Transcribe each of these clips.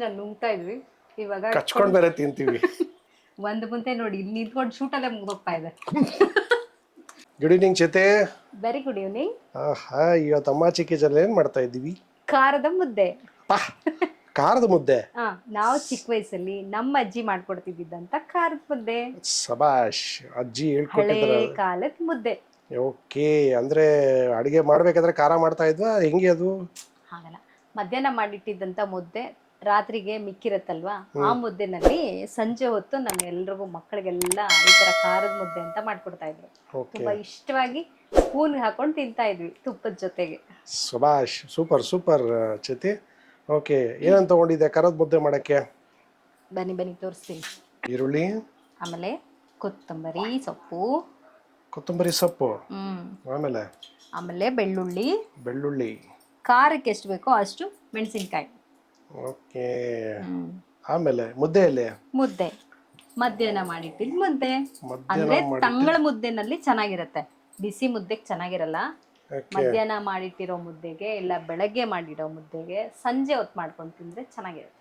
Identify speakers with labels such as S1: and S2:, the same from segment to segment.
S1: ದಿನ ನುಂಗ್ತಾ ಇದ್ವಿ, ಇವಾಗ
S2: ಕಚ್ಕೊಂಡ್ ಬೇರೆ ತಿಂತೀವಿ.
S1: ಒಂದು ಮುಂದೆ ನೋಡಿ ಇಲ್ಲಿ ನಿಂತ್ಕೊಂಡು ಶೂಟಲ್ಲೇ ಮುಗ್ದೋಗ್ತಾ ಇದೆ.
S2: ಗುಡ್ ಈವ್ನಿಂಗ್ ಚೇತೆ.
S1: Very good evening.
S2: ಆಹಾ, ಇವತ್ತು ಅಮ್ಮ ಚಿಕ್ಕೇಜಲ್ಲಿ ಏನ್ ಮಾಡ್ತಾ ಇದ್ದೀವಿ?
S1: ಖಾರದ ಮುದ್ದೆ.
S2: ಖಾರದ ಮುದ್ದೆ.
S1: ನಾವು ಚಿಕ್ಕ ವಯಸ್ಸಲ್ಲಿ ನಮ್ಮ ಅಜ್ಜಿ ಮಾಡ್ಕೊಡ್ತಿದ್ದಂತ ಖಾರದ ಮುದ್ದೆ.
S2: ಸಬಾಷ್, ಅಜ್ಜಿ
S1: ಹಳೇ
S2: ಹೇಳ್ಕೊಟ್ಟಿದ್ರ.
S1: ಕಾಲದ ಮುದ್ದೆ.
S2: ಓಕೆ, ಅಂದ್ರೆ ಅಡಿಗೆ ಮಾಡ್ಬೇಕಾದ್ರೆ ಖಾರ ಮಾಡ್ತಾ ಇದ್ವಾ, ಹೆಂಗೆ ಅದು?
S1: ಹಾಗಲ್ಲ, ಮಧ್ಯಾಹ್ನ ಮಾಡಿಟ್ಟಿದ್ದಂತ ಮುದ್ದೆ ರಾತ್ರಿಗೆ ಮಿಕ್ಕಿರತ್ತಲ್ವಾ, ಆ ಮುದ್ದೆನಲ್ಲಿ ಸಂಜೆ ಹೊತ್ತು ನಮ್ಮ ಎಲ್ರಿಗೂ ಮಕ್ಕಳಿಗೆಲ್ಲ ಈ ತರ ಖಾರದ ಮುದ್ದೆ ಅಂತ ಮಾಡ್ಕೊಡ್ತಾ ಇದ್ರು. ತುಂಬಾ ಇಷ್ಟವಾಗಿ ಸ್ಪೂನ್ ಹಾಕೊಂಡು ತಿಂತಾ ಇದ್ವಿ ತುಪ್ಪದ ಜೊತೆಗೆ.
S2: ಸಬಾಷ್, ಸೂಪರ್ ಸೂಪರ್ ಚೇತಿ. ಓಕೆ, ಏನಂತ ತಗೊಂಡಿದ್ದೆ ಖಾರದ ಮುದ್ದೆ ಮಾಡಕ್ಕೆ?
S1: ಬನ್ನಿ ಬನ್ನಿ ತೋರಿಸ್ತೀನಿ.
S2: ಈರುಳ್ಳಿ,
S1: ಆಮೇಲೆ ಕೊತ್ತಂಬರಿ ಸೊಪ್ಪು,
S2: ಕೊತ್ತಂಬರಿ ಸೊಪ್ಪು, ಆಮೇಲೆ ಬೆಳ್ಳುಳ್ಳಿ,
S1: ಖಾರಕ್ಕೆ ಎಷ್ಟು ಬೇಕೋ ಅಷ್ಟು ಮೆಣಸಿನ್ಕಾಯಿ.
S2: ಓಕೆ, ಆಮೇಲೆ ಮುದ್ದೆಯಲ್ಲಿ
S1: ಮುದ್ದೆ ಮಧ್ಯಾಹ್ನ ಮಾಡಿಟ್ಟಿದ್ ಮುದ್ದೆ. ಅಂದ್ರೆ ತಂಗಳ ಮುದ್ದೆನಲ್ಲಿ ಚೆನ್ನಾಗಿರತ್ತೆ, ಬಿಸಿ ಮುದ್ದೆಗೆ ಚೆನ್ನಾಗಿರಲ್ಲ. ಮಧ್ಯಾಹ್ನ ಮಾಡಿಟ್ಟಿರೋ ಮುದ್ದೆಗೆ ಇಲ್ಲ ಬೆಳಗ್ಗೆ ಮಾಡಿರೋ ಮುದ್ದೆಗೆ ಸಂಜೆ ಹೊತ್ತು ಮಾಡ್ಕೊಂಡು ತಿಂದ್ರೆ ಚೆನ್ನಾಗಿರುತ್ತೆ.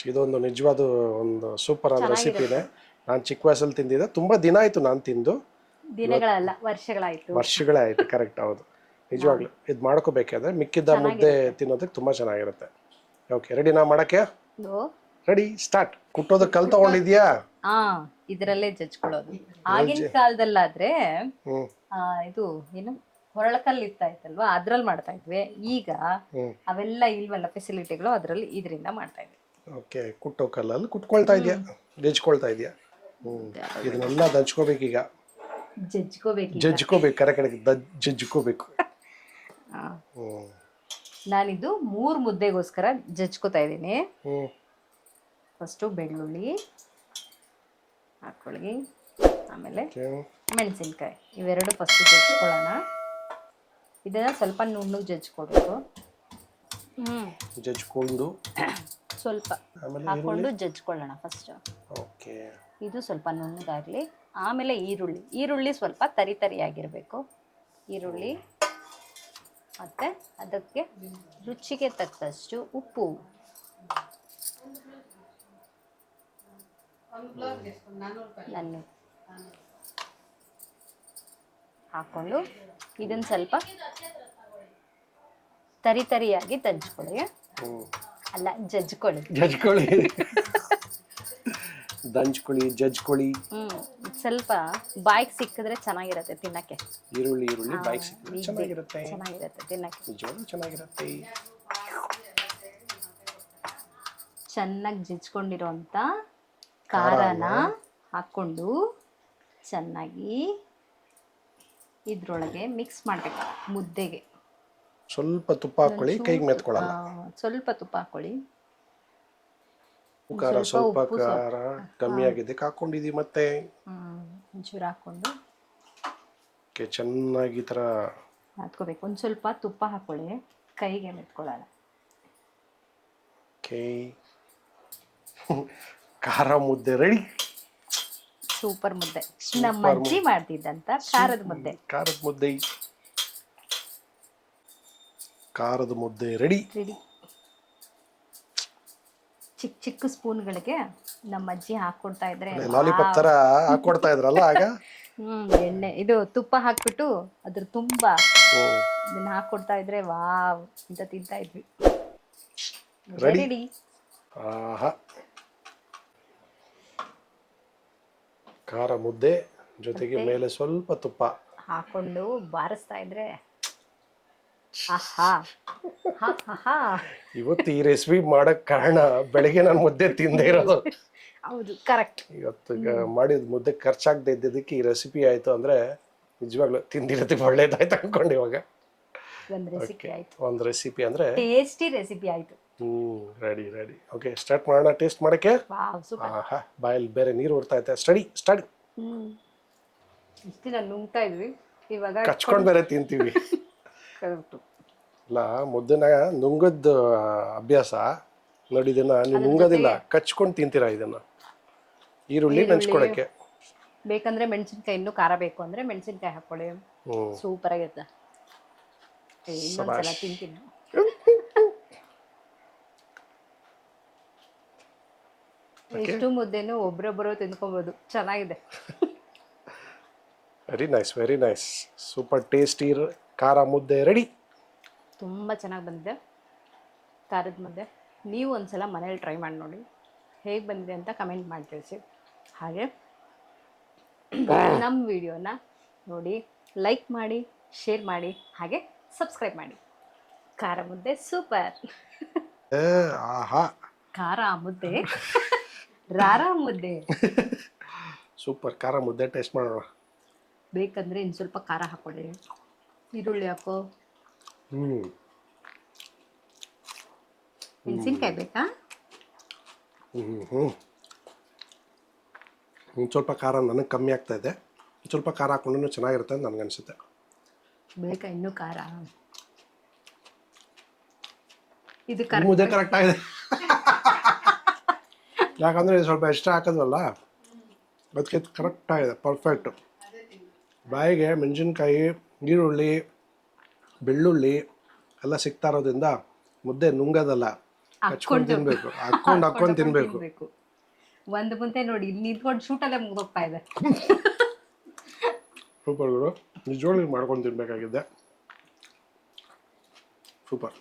S2: ಇದೊಂದು ನಿಜವಾದ ಒಂದು ಸೂಪರ್ ಆದ ರೆಸಿಪಿನೇ. ನಾನು ಚಿಕ್ಕ ವಯಸ್ಸಲ್ಲಿ ತಿಂದಿದ್ದೆ, ತುಂಬಾ ದಿನ ಆಯ್ತು ನಾನು ತಿಂದು.
S1: ದಿನಗಳಲ್ಲ, ವರ್ಷಗಳೇ
S2: ಆಯ್ತು. ಕರೆಕ್ಟ್, ಹೌದು, ನಿಜವಾಗ್ಲು ಇದು ಮಾಡ್ಕೋಬೇಕಾದ್ರೆ ಮಿಕ್ಕಿದ್ದ ಮುದ್ದೆ ತಿನ್ನೋದಕ್ಕೆ ತುಂಬಾ ಚೆನ್ನಾಗಿರುತ್ತೆ. ಓಕೆ, ರೆಡಿ ನಾ ಮಾಡಕ್ಕೆ? Ready, start. ಕುಟ್ಟೋದಕ್ಕೆ ಕಲ್ ತಗೊಂಡಿದ್ಯಾ?
S1: ಇದರಲ್ಲೇ ಜಜ್ಕೊಳ್ಳೋದು. ಆಗಿನ ಕಾಲದಲ್ಲಾದ್ರೆ ಇದು ಏನು ಹೊರಳಕಲ್ಲು ಇತ್ತಾಯ್ತಲ್ವಾ, ಅದ್ರಲ್ಲಿ ಮಾಡ್ತಾ ಇದ್ವಿ. ಈಗ ಅವೆಲ್ಲ ಇಲ್ವಲ್ಲ ಫೆಸಿಲಿಟಿಗಳು, ಅದ್ರಲ್ಲಿ ಇದರಿಂದ ಮಾಡ್ತಾ ಇದ್ವಿ.
S2: ಓಕೆ, ಕುಟ್ಟೋ ಕಲ್ಲಲ್ಲಿ ಕುಟ್ಕೊಳ್ತಾ ಇದೆಯಾ, ಜಜ್ಕೊಳ್ತಾ ಇದೆಯಾ? ಇದನ್ನೆಲ್ಲ ದಂಚ್ಕೋಬೇಕೀಗ. ಜಜ್ಕೋಬೇಕು ಕರೆಕ್ಟ್, ಜಜ್ಕೋಬೇಕು.
S1: ನಾನಿದು 3 ಮುದ್ದೆಗೋಸ್ಕರ ಜಜ್ಕೋತಾ ಇದ್ದೀನಿ. ಫಸ್ಟು ಬೆಳ್ಳುಳ್ಳಿ ಹಾಕೊಳ್ಳಿ, ಆಮೇಲೆ ಮೆಣಸಿನ್ಕಾಯಿ, ಇವೆರಡು ಫಸ್ಟ್ ಜಜ್ಕೊಳ್ಳೋಣ. ಇದನ್ನ ಸ್ವಲ್ಪ ನುಣ್ಣಗೆ ಜಜ್ಕೊಳ್ಬೇಕು.
S2: ಜಜ್ಕೊಂಡು
S1: ಸ್ವಲ್ಪ ಹಾಕೊಂಡು ಜಜ್ಕೊಳ್ಳೋಣ ಫಸ್ಟ್.
S2: ಓಕೆ,
S1: ಇದು ಸ್ವಲ್ಪ ನುಣ್ಣಗಾಗಲಿ. ಆಮೇಲೆ ಈರುಳ್ಳಿ ಸ್ವಲ್ಪ ತರಿಯಾಗಿರಬೇಕು. ಈರುಳ್ಳಿ ಮತ್ತು ಅದಕ್ಕೆ ರುಚಿಗೆ ತಕ್ಕಷ್ಟು ಉಪ್ಪು, ಹಾಕೊಂಡು ಇದನ್ನು ಸ್ವಲ್ಪ ತರಿಯಾಗಿ ದಂಚ್ಕೊಳ್ಳಿ. ಅಲ್ಲ,
S2: ಜಜ್ಕೊಳ್ಳಿ.
S1: ಸ್ವಲ್ಪ ಬಾಯಿಗೆ ಸಿಕ್ಕಿದ್ರೆ ಚೆನ್ನಾಗಿರತ್ತೆ ತಿನ್ನಕ್ಕೆ.
S2: ಈರುಳ್ಳಿ ಬಾಯಿಗೆ ಸಿಕ್ಕಿದ್ರೆ ಚೆನ್ನಾಗಿರುತ್ತೆ
S1: ತಿನ್ನಕ್ಕೆ,
S2: ನಿಜವಾಗ್ಲೂ ಚೆನ್ನಾಗಿರುತ್ತೆ.
S1: ಚೆನ್ನಾಗಿ ಜಜ್ಕೊಂಡಿರೋಂಥ ಖಾರನ ಹಾಕ್ಕೊಂಡು ಚೆನ್ನಾಗಿ ಇದ್ರೊಳಗೆ ಮಿಕ್ಸ್ ಮಾಡಬೇಕು. ಮುದ್ದೆಗೆ
S2: ಸ್ವಲ್ಪ ತುಪ್ಪ ಹಾಕೊಳ್ಳಿ, ಕೈಗೆ ಮೆತ್ಕೊಳ್ಳಲ್ಲ.
S1: ಸ್ವಲ್ಪ ತುಪ್ಪ ಹಾಕೊಳ್ಳಿ.
S2: ಸ್ವಲ್ಪ ಖಾರ ಕಮ್ಮಿ ಆಗಿದ್ದಕ್ಕೆ ಹಾಕೊಂಡಿದ್ದೀವಿ. ಮತ್ತೆ
S1: ಒಂಚೂರು ಹಾಕೊಂಡು
S2: ಚೆನ್ನಾಗಿ ಈ ಥರ
S1: ಹಾಕೋಬೇಕು. ಒಂದು ಸ್ವಲ್ಪ ತುಪ್ಪ ಹಾಕೊಳ್ಳಿ, ಕೈಗೆ ಮೆತ್ಕೊಳ್ಳಲ್ಲ.
S2: ಖಾರ ಮುದ್ದೆ ರೆಡಿ.
S1: ಸೂಪರ್ ಮುದ್ದೆ, ನಮ್ಮ ಅಜ್ಜಿ ಮಾಡ್ತಿದ್ದಂತ
S2: ಖಾರದ ಮುದ್ದೆ ರೆಡಿ.
S1: ಚಿಕ್ಕ ಸ್ಪೂನ್ಗಳಿಗೆ ನಮ್ಮ ಅಜ್ಜಿ ಹಾಕೊಡ್ತಾ ಇದ್ರೆ,
S2: ಲಾಲಿಪಾಪ್ ತರ ಹಾಕೊಡ್ತಾ ಇದ್ರಲ್ಲ ಆಗ.
S1: ಎಣ್ಣೆ ಇದು ತುಪ್ಪ ಹಾಕ್ಬಿಟ್ಟು ಅದ್ರ ತುಂಬಾ ಇದನ್ನ ಹಾಕೊಡ್ತಾ ಇದ್ರೆ ವಾವ್ ಅಂತ ತಿಂತಾ ಇದ್ವಿ. ರೆಡಿ.
S2: ಖಾರ ಮುದ್ದೆ ಜೊತೆಗೆ ಮೇಲೆ ಸ್ವಲ್ಪ ತುಪ್ಪ
S1: ಹಾಕೊಂಡು ಬಾರಿಸ್ತಾ ಇದ್ರೆ
S2: ಇವತ್ತು ಈ ರೆಸಿಪಿ ಮಾಡಕ್ ಕಾರಣ ಬೆಳಗ್ಗೆ ನಾನು ಮುದ್ದೆ ತಿಂದೇ ಇರೋದು.
S1: ಹೌದು, ಕರೆಕ್ಟ್.
S2: ಇವತ್ತು ಮಾಡಿದ ಮುದ್ದೆ ಖರ್ಚಾಗದೆ ಇದ್ದಿದ್ದಕ್ಕೆ ಈ ರೆಸಿಪಿ ಆಯ್ತು ಅಂದ್ರೆ ನಿಜವಾಗ್ಲೂ ತಿಂದಿರೋದಕ್ಕೆ ಒಳ್ಳೇದಾಯ್ತು ಅನ್ಕೊಂಡು. ಇವಾಗ ಒಂದು ರೆಸಿಪಿ ಅಂದ್ರೆ
S1: ಟೇಸ್ಟಿ ರೆಸಿಪಿ ಆಯ್ತು.
S2: ರೆಡಿ. ಓಕೆ, ಸ್ಟಾರ್ಟ್ ಮಾಡೋಣ ಟೇಸ್ಟ್ ಮಾಡಕ್ಕೆ. ಬಾಯಲ್ಲಿ ಬೇರೆ ನೀರು ಹೊರ್ತಾ ಐತೆ. ಸ್ಟಡಿ.
S1: ಇಷ್ಟು ದಿನ ನುಂಗ್ತಾ ಇದ್ವಿ, ಇವಾಗ
S2: ಕಚ್ಕೊಂಡ್ ಬೇರೆ ತಿಂತೀವಿ. ಇಲ್ಲ, ಮುದ್ದೆನ ನುಂಗದ್ ಅಭ್ಯಾಸ ನೋಡಿ. ಇದನ್ನ ನೀವು ನುಂಗೋದಿಲ್ಲ, ಕಚ್ಕೊಂಡು ತಿಂತೀರಾ ಇದನ್ನ. ಈರುಳ್ಳಿ ನೆಂಚ್ಕೊಳಕ್ಕೆ
S1: ಬೇಕಂದ್ರೆ ಮೆಣಸಿನ್ಕಾಯಿ, ಇನ್ನೂ ಖಾರ ಬೇಕು ಅಂದ್ರೆ ಮೆಣಸಿನ್ಕಾಯಿ ಹಾಕೊಳ್ಳಿ. ಸೂಪರ್ ಆಗಿರುತ್ತೆ. ಇನ್ನೊಂದ್ಸಲ ತಿಂತೀನಿ. ಎಷ್ಟು ಮುದ್ದೆನೂ ಒಬ್ರೊಬ್ಬರು ತಿನ್ಕೊಬೋದು, ಚೆನ್ನಾಗಿದೆ.
S2: Very nice, very nice. Super tasty ಖಾರ ಮುದ್ದೆ ರೆಡಿ.
S1: ತುಂಬ ಚೆನ್ನಾಗಿ ಬಂದಿದೆ ಖಾರದ ಮುದ್ದೆ. ನೀವು ಒಂದ್ಸಲ ಮನೇಲಿ ಟ್ರೈ ಮಾಡಿ ನೋಡಿ, ಹೇಗೆ ಬಂದಿದೆ ಅಂತ ಕಮೆಂಟ್ ಮಾಡಿ ತಿಳಿಸಿ. ಹಾಗೆ ನಮ್ಮ ವಿಡಿಯೋನ ನೋಡಿ, ಲೈಕ್ ಮಾಡಿ, ಶೇರ್ ಮಾಡಿ, ಹಾಗೆ ಸಬ್ಸ್ಕ್ರೈಬ್ ಮಾಡಿ. ಖಾರ ಮುದ್ದೆ ಸೂಪರ್.
S2: ಆಹಾ,
S1: ಖಾರ ಮುದ್ದೆ ರಾರ ಮುದ್ದೆ.
S2: ಸೂಪರ್ ಖಾರ ಮುದ್ದೆ ಟೇಸ್ಟ್ ಮಾಡೋಣ.
S1: ಬೇಕಂದ್ರೆ ಇನ್ನು ಸ್ವಲ್ಪ ಖಾರ ಹಾಕೊಳ್ಳಿ, ಈರುಳ್ಳಿ ಹಾಕೋ, ಮೆಣಸಿನ್ಕಾಯಿ ಬೇಕಾ?
S2: ಸ್ವಲ್ಪ ಖಾರ ನನಗೆ ಕಮ್ಮಿ ಆಗ್ತಾ ಇದೆ, ಸ್ವಲ್ಪ ಖಾರ ಹಾಕೊಂಡ್ರೂ ಚೆನ್ನಾಗಿರುತ್ತೆ ಅಂತ ನನಗನ್ಸುತ್ತೆ.
S1: ಬೇಕಾ ಇನ್ನೂ ಖಾರ? ಇದು
S2: ಮುದ್ದೆ ಕರೆಕ್ಟ್ ಆಗಿದೆ. ಯಾಕಂದರೆ ಸ್ವಲ್ಪ ಎಕ್ಸ್ಟ್ರಾ ಹಾಕಿದ್ವಲ್ಲ, ಅದಕ್ಕೆ ಕರೆಕ್ಟ್ ಆಗಿದೆ, ಪರ್ಫೆಕ್ಟು. ಬಾಯಿಗೆ ಮೆಣಸಿನ್ಕಾಯಿ, ಈರುಳ್ಳಿ, ಬೆಳ್ಳುಳ್ಳಿ ಎಲ್ಲ ಸಿಗ್ತಾ ಇರೋದ್ರಿಂದ ಮುದ್ದೆ ನುಂಗೋದಲ್ಲ, ಹಚ್ಕೊಂಡು ತಿನ್ಬೇಕು, ಹಾಕೊಂಡು ತಿನ್ಬೇಕು.
S1: ಒಂದು ಮುದ್ದೆ ನೋಡಿ ಇಲ್ಲಿ ನಿಂತ್ಕೊಂಡು ಶೂಟಲ್ಲೇ ಮುಗ್ದೋಗ್ತಾ ಇದೆ.
S2: ಸೂಪರ್ ಗುರು, ನಿಜವಾಗ್ಲೂ ಮಾಡ್ಕೊಂಡು ತಿನ್ಬೇಕಾಗಿದ್ದೆ. ಸೂಪರ್.